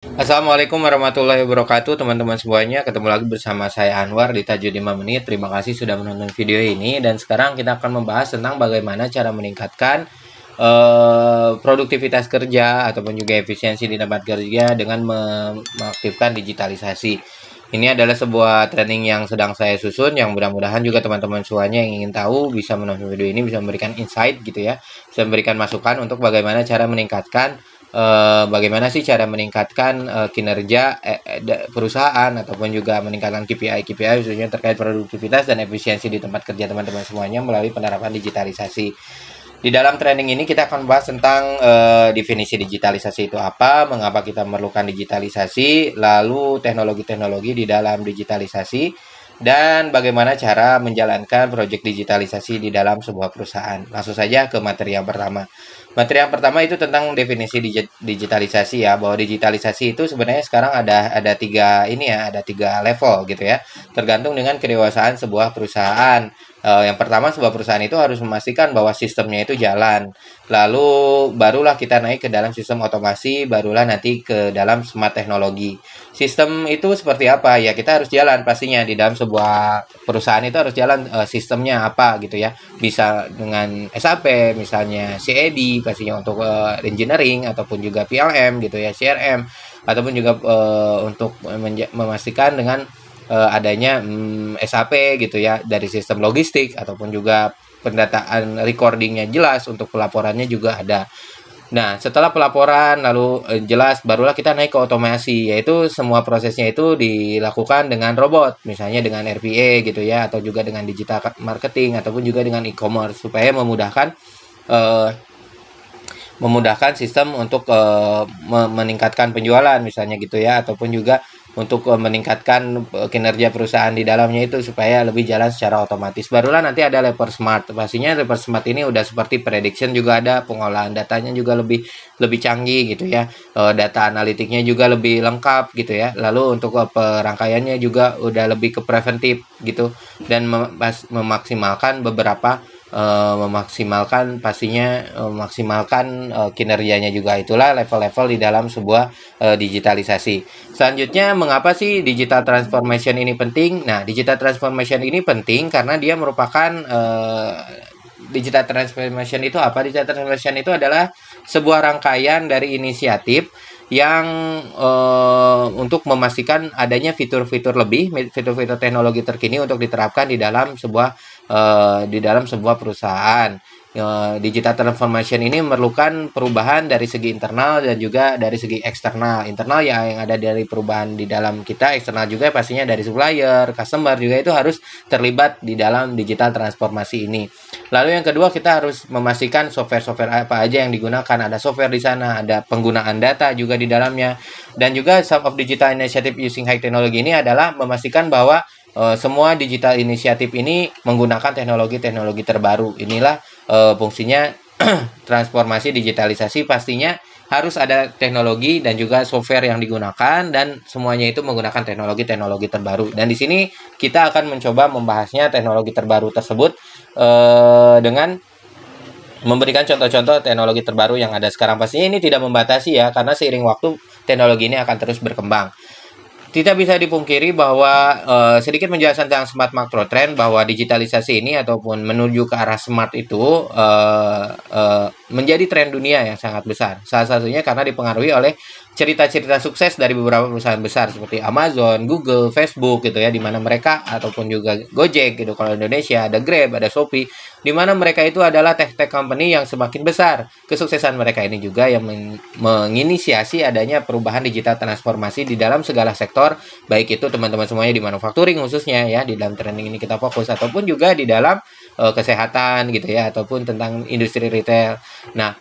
Assalamualaikum warahmatullahi wabarakatuh teman-teman semuanya. Ketemu lagi bersama saya Anwar di Tajud 5 Menit. Terima kasih sudah menonton video ini. Dan sekarang kita akan membahas tentang bagaimana cara meningkatkan produktivitas kerja ataupun juga efisiensi di tempat kerja dengan mengaktifkan digitalisasi. Ini adalah sebuah training yang sedang saya susun, yang mudah-mudahan juga teman-teman semuanya yang ingin tahu bisa menonton video ini, bisa memberikan insight gitu ya, bisa memberikan masukan untuk bagaimana cara meningkatkan bagaimana sih cara meningkatkan kinerja perusahaan ataupun juga meningkatkan KPI khususnya terkait produktivitas dan efisiensi di tempat kerja teman-teman semuanya melalui penerapan digitalisasi. Di dalam training ini kita akan bahas tentang definisi digitalisasi itu apa, mengapa kita memerlukan digitalisasi, lalu teknologi-teknologi di dalam digitalisasi, dan bagaimana cara menjalankan proyek digitalisasi di dalam sebuah perusahaan. Langsung saja ke materi yang pertama. Materi yang pertama itu tentang definisi digitalisasi ya, bahwa digitalisasi itu sebenarnya sekarang ada tiga ini ya, ada tiga level gitu ya, tergantung dengan kedewasaan sebuah perusahaan. Yang pertama, sebuah perusahaan itu harus memastikan bahwa sistemnya itu jalan. Lalu barulah kita naik ke dalam sistem otomasi, barulah nanti ke dalam smart teknologi. Sistem itu seperti apa? Ya kita harus jalan pastinya di dalam sebuah perusahaan itu harus jalan sistemnya apa gitu ya. Bisa dengan SAP, misalnya CAD pastinya untuk engineering ataupun juga PLM gitu ya, CRM ataupun juga untuk memastikan dengan adanya SAP gitu ya dari sistem logistik ataupun juga pendataan recordingnya jelas untuk pelaporannya juga ada. Nah, setelah pelaporan lalu jelas barulah kita naik ke otomasi, yaitu semua prosesnya itu dilakukan dengan robot, misalnya dengan RPA gitu ya, atau juga dengan digital marketing ataupun juga dengan e-commerce supaya eh, memudahkan sistem untuk meningkatkan penjualan misalnya gitu ya, ataupun juga untuk meningkatkan kinerja perusahaan di dalamnya itu supaya lebih jalan secara otomatis. Barulah nanti ada level smart. Pastinya level smart ini udah seperti prediction juga ada, pengolahan datanya juga lebih lebih canggih gitu ya. Data analitiknya juga lebih lengkap gitu ya. Lalu untuk perangkaiannya juga udah lebih ke preventif gitu dan memaksimalkan beberapa memaksimalkan pastinya memaksimalkan kinerjanya juga. Itulah level-level di dalam sebuah digitalisasi. Selanjutnya, mengapa sih digital transformation ini penting? Nah, digital transformation ini penting karena dia merupakan digital transformation itu apa? Digital transformation itu adalah sebuah rangkaian dari inisiatif yang untuk memastikan adanya fitur-fitur lebih, fitur-fitur teknologi terkini untuk diterapkan di dalam sebuah perusahaan. Digital transformation ini memerlukan perubahan dari segi internal dan juga dari segi eksternal. Internal ya yang ada dari perubahan di dalam kita, eksternal juga pastinya dari supplier, customer juga itu harus terlibat di dalam digital transformasi ini. Lalu yang kedua, kita harus memastikan software-software apa aja yang digunakan. Ada software di sana, ada penggunaan data juga di dalamnya. Dan juga some of digital initiative using high technology ini adalah memastikan bahwa semua digital inisiatif ini menggunakan teknologi-teknologi terbaru. Inilah fungsinya transformasi digitalisasi, pastinya harus ada teknologi dan juga software yang digunakan dan semuanya itu menggunakan teknologi-teknologi terbaru. Dan di sini kita akan mencoba membahasnya teknologi terbaru tersebut dengan memberikan contoh-contoh teknologi terbaru yang ada sekarang. Pastinya ini tidak membatasi ya, karena seiring waktu teknologi ini akan terus berkembang. Tidak bisa dipungkiri bahwa sedikit menjelaskan tentang smart macro trend, bahwa digitalisasi ini ataupun menuju ke arah smart itu menjadi tren dunia yang sangat besar. Salah satunya karena dipengaruhi oleh cerita-cerita sukses dari beberapa perusahaan besar seperti Amazon, Google, Facebook gitu ya, di mana mereka ataupun juga Gojek gitu kalau Indonesia, ada Grab, ada Shopee, di mana mereka itu adalah tech company yang semakin besar. Kesuksesan mereka ini juga yang menginisiasi adanya perubahan digital transformasi di dalam segala sektor, baik itu teman-teman semuanya di manufacturing khususnya ya, di dalam training ini kita fokus, ataupun juga di dalam kesehatan gitu ya, ataupun tentang industri retail. Nah,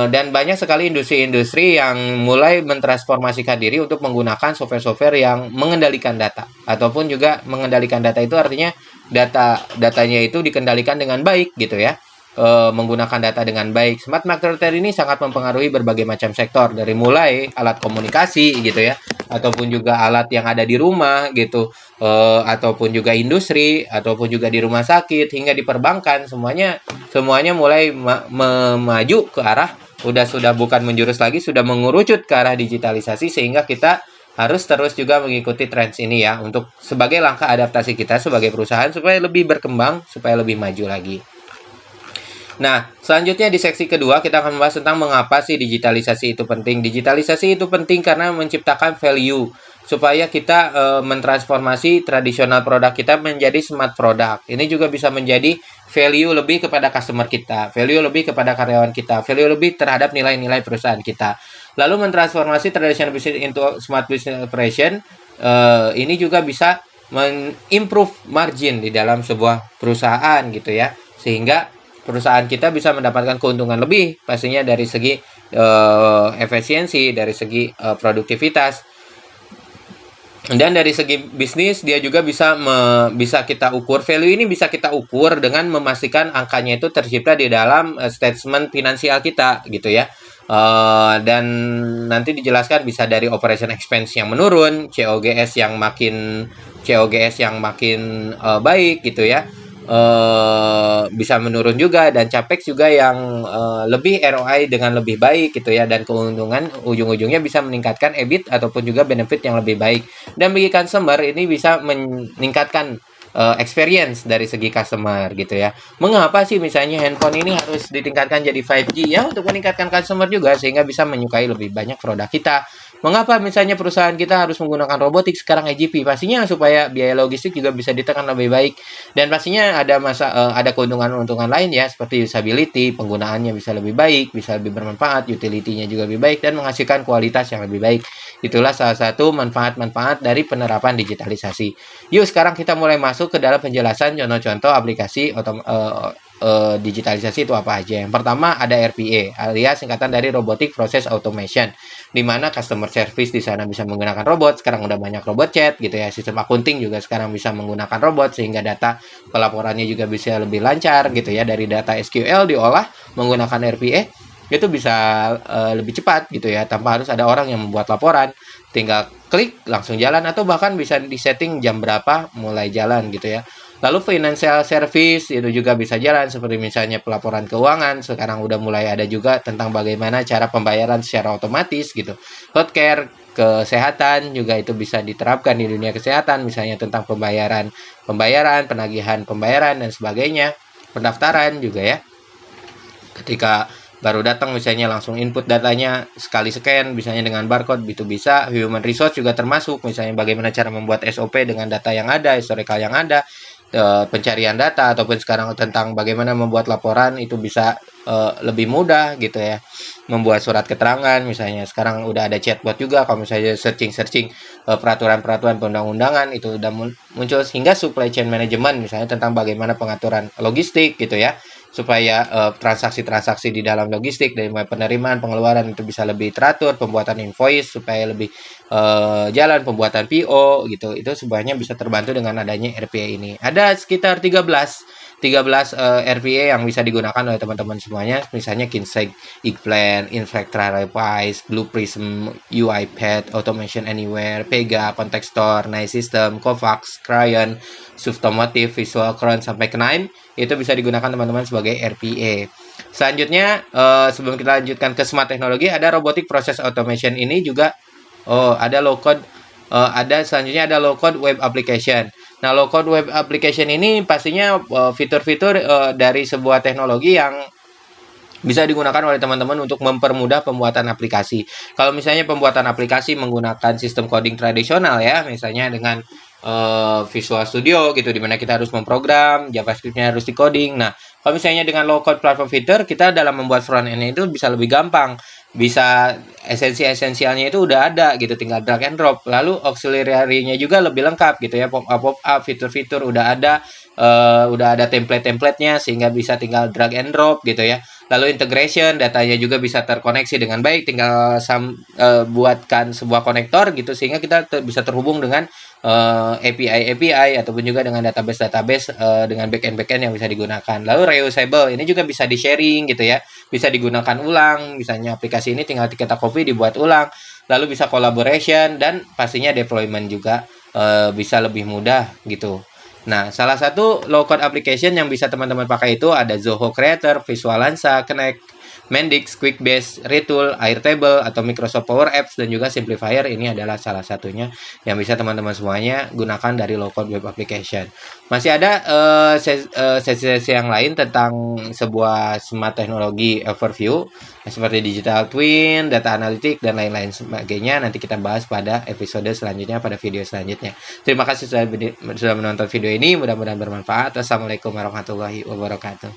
dan banyak sekali industri-industri yang mulai mentransformasikan diri untuk menggunakan software-software yang mengendalikan data, ataupun juga mengendalikan data itu artinya datanya itu dikendalikan dengan baik gitu ya, menggunakan data dengan baik. Smart marketer ini sangat mempengaruhi berbagai macam sektor, dari mulai alat komunikasi gitu ya, ataupun juga alat yang ada di rumah gitu, ataupun juga industri, ataupun juga di rumah sakit hingga di perbankan, semuanya mulai maju ke arah sudah bukan menjurus lagi, sudah mengerucut ke arah digitalisasi, sehingga kita harus terus juga mengikuti tren ini ya, untuk sebagai langkah adaptasi kita sebagai perusahaan supaya lebih berkembang, supaya lebih maju lagi. Nah, selanjutnya di seksi kedua kita akan membahas tentang mengapa sih digitalisasi itu penting. Digitalisasi itu penting karena menciptakan value supaya kita mentransformasi tradisional produk kita menjadi smart product. Ini juga bisa menjadi value lebih kepada customer kita, value lebih kepada karyawan kita, value lebih terhadap nilai-nilai perusahaan kita. Lalu mentransformasi traditional business into smart business operation, ini juga bisa improve margin di dalam sebuah perusahaan gitu ya, sehingga perusahaan kita bisa mendapatkan keuntungan lebih pastinya dari segi efisiensi, dari segi produktivitas, dan dari segi bisnis dia juga bisa kita ukur, value ini bisa kita ukur dengan memastikan angkanya itu tercipta di dalam statement finansial kita gitu ya. Dan nanti dijelaskan bisa dari operation expense yang menurun, COGS yang makin baik gitu ya, bisa menurun juga, dan capex juga yang lebih ROI dengan lebih baik gitu ya, dan keuntungan ujung-ujungnya bisa meningkatkan EBIT ataupun juga benefit yang lebih baik. Dan bagi customer ini bisa meningkatkan experience dari segi customer gitu ya. Mengapa sih misalnya handphone ini harus ditingkatkan jadi 5G ya, untuk meningkatkan customer juga sehingga bisa menyukai lebih banyak produk kita. Mengapa misalnya perusahaan kita harus menggunakan robotik sekarang AGV? Pastinya supaya biaya logistik juga bisa ditekan lebih baik, dan pastinya ada keuntungan-keuntungan lain ya, seperti usability, penggunaannya bisa lebih baik, bisa lebih bermanfaat, utility-nya juga lebih baik, dan menghasilkan kualitas yang lebih baik. Itulah salah satu manfaat-manfaat dari penerapan digitalisasi. Yuk sekarang kita mulai masuk ke dalam penjelasan contoh-contoh aplikasi digitalisasi itu apa aja. Yang pertama ada RPA, alias singkatan dari Robotic Process Automation, di mana customer service di sana bisa menggunakan robot. Sekarang udah banyak robot chat gitu ya. Sistem accounting juga sekarang bisa menggunakan robot, sehingga data pelaporannya juga bisa lebih lancar gitu ya. Dari data SQL diolah menggunakan RPA itu bisa lebih cepat gitu ya, tanpa harus ada orang yang membuat laporan. Tinggal klik langsung jalan, atau bahkan bisa disetting jam berapa mulai jalan gitu ya. Lalu financial service itu juga bisa jalan, seperti misalnya pelaporan keuangan. Sekarang udah mulai ada juga tentang bagaimana cara pembayaran secara otomatis gitu. Healthcare, kesehatan juga itu bisa diterapkan di dunia kesehatan, misalnya tentang pembayaran, penagihan pembayaran dan sebagainya. Pendaftaran juga ya. Ketika baru datang misalnya langsung input datanya, sekali scan misalnya dengan barcode, itu bisa. Human resource juga termasuk, misalnya bagaimana cara membuat SOP dengan data yang ada, historical yang ada, pencarian data, ataupun sekarang tentang bagaimana membuat laporan itu bisa lebih mudah gitu ya. Membuat surat keterangan misalnya, sekarang udah ada chatbot juga. Kalau misalnya searching peraturan-peraturan perundang-undangan itu udah muncul, hingga supply chain management misalnya tentang bagaimana pengaturan logistik gitu ya, supaya transaksi-transaksi di dalam logistik dari mulai penerimaan, pengeluaran itu bisa lebih teratur, pembuatan invoice supaya lebih jalan, pembuatan PO gitu. Itu semuanya bisa terbantu dengan adanya RPA ini. Ada sekitar 13 RPA yang bisa digunakan oleh teman-teman semuanya, misalnya Kinseg, Eggplant, Inflectrify, Blue Prism, UiPath, Automation Anywhere, Pega, Context Store, Nice System, Kovacs, Cryon, Suftomotive, Visual Cron, sampai Knaim. Itu bisa digunakan teman-teman sebagai RPA. Selanjutnya, sebelum kita lanjutkan ke smart teknologi, ada robotic process automation. Ini juga ada low code, selanjutnya ada low code web application. Nah, low code web application ini pastinya fitur-fitur dari sebuah teknologi yang bisa digunakan oleh teman-teman untuk mempermudah pembuatan aplikasi. Kalau misalnya pembuatan aplikasi menggunakan sistem coding tradisional ya, misalnya dengan Visual Studio gitu, dimana kita harus memprogram, JavaScript-nya harus di-coding. Nah, kalau misalnya dengan low code platform fitur, kita dalam membuat front end itu bisa lebih gampang. Bisa esensialnya itu udah ada gitu, tinggal drag and drop. Lalu auxiliary-nya juga lebih lengkap gitu ya, pop up, fitur-fitur udah ada template-templatenya, sehingga bisa tinggal drag and drop gitu ya. Lalu integration, datanya juga bisa terkoneksi dengan baik, tinggal buatkan sebuah konektor gitu, sehingga kita bisa terhubung dengan API ataupun juga dengan database dengan backend yang bisa digunakan. Lalu reusable, ini juga bisa di-sharing gitu ya, bisa digunakan ulang, misalnya aplikasi ini tinggal kita copy dibuat ulang. Lalu bisa collaboration, dan pastinya deployment juga bisa lebih mudah gitu. Nah, salah satu low code application yang bisa teman-teman pakai itu ada Zoho Creator, Visual Lansa, Connect, Mendix, QuickBase, Retool, Airtable, atau Microsoft Power Apps, dan juga Simplifier. Ini adalah salah satunya yang bisa teman-teman semuanya gunakan dari low-code web application. Masih ada sesi-sesi yang lain tentang sebuah smart teknologi overview, seperti digital twin, data analytic, dan lain-lain sebagainya. Nanti kita bahas pada episode selanjutnya, pada video selanjutnya. Terima kasih sudah menonton video ini, mudah-mudahan bermanfaat. Wassalamualaikum warahmatullahi wabarakatuh.